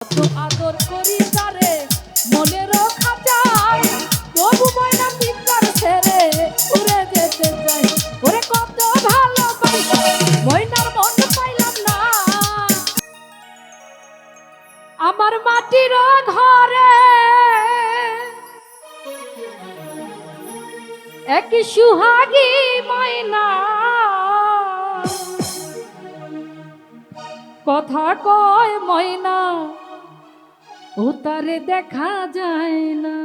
কত আদর করি তারে মনের খাঁচায়, তবু ময়না পিঞ্জর ছেড়ে উড়ে যেতে চাই। ওরে কত ভালোবাসি ময়নার মন পাইলাম না। আমার মাটির ঘরে এক সুহাগী ময়না, কথা কয় ময়না ও তারে দেখা যায় না।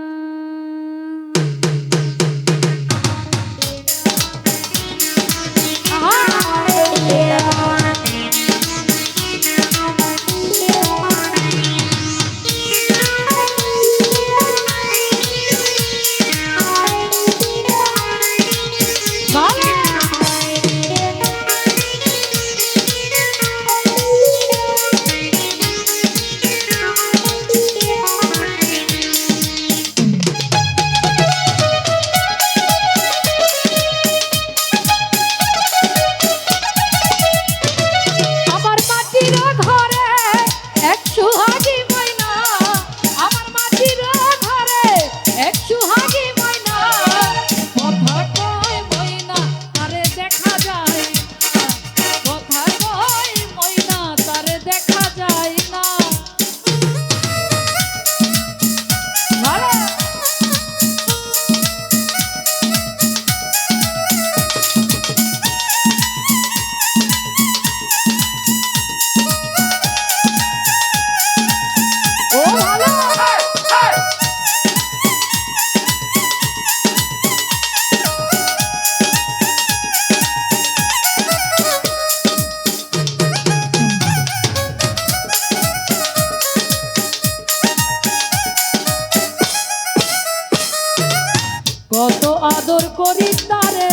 কত আদর করি তারে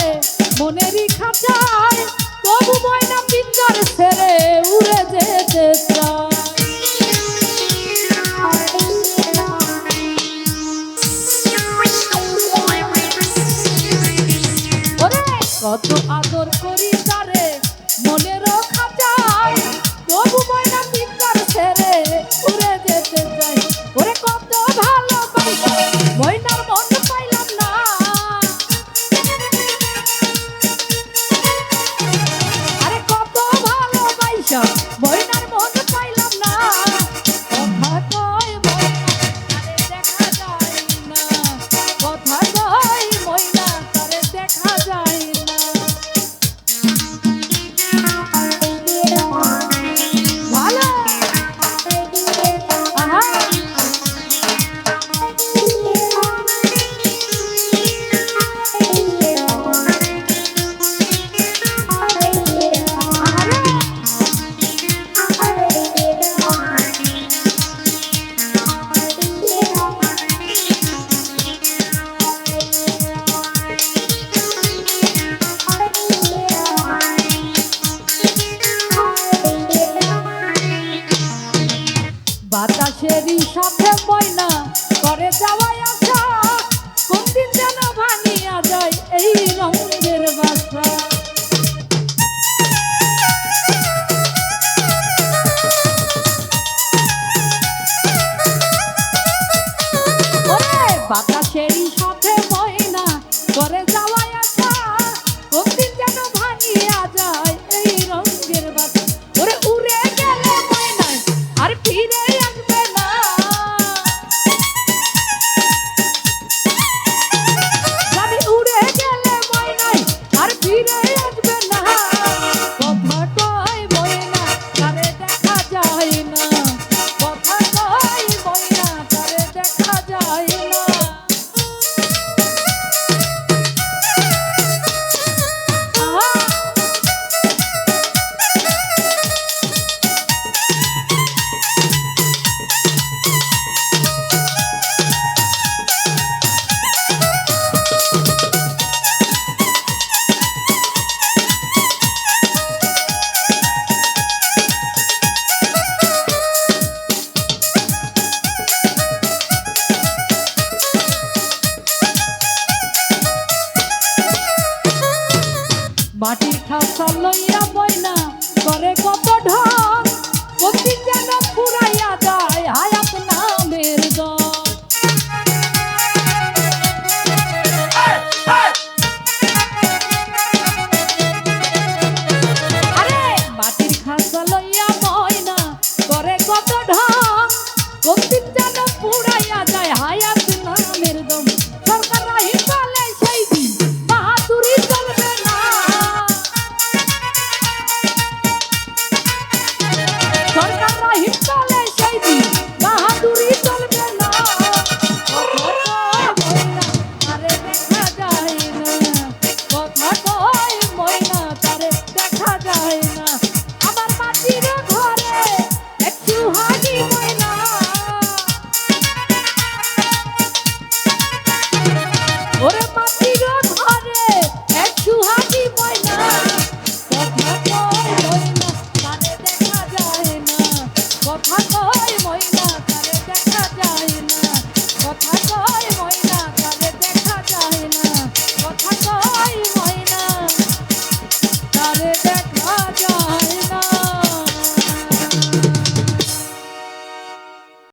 মনেরই খাঁচায়, তবু ময়না পিঞ্জর ছেড়ে উড়ে যেতে চায়। কত আদর করি তারে মনের খাঁচায়, তবু ময়না পিঞ্জর ছেড়ে উড়ে যেতে চায়। ওরে কত ভালোবাসি ময়নার মন পাইলাম না। আরে কত ভালোবাসা ময়নার মন পাইলাম না। কথা কয় ময়না তারে দেখা যায় না, কথা কয় ময়না তারে দেখা যায় না। ভালো আহা বাতাসেরই সাথে ময়না করে যাওয়াই আশা, কোন দিন যেন ভাঙিয়া যায় এই রঙের বাসা। ওরে বাতাসেরই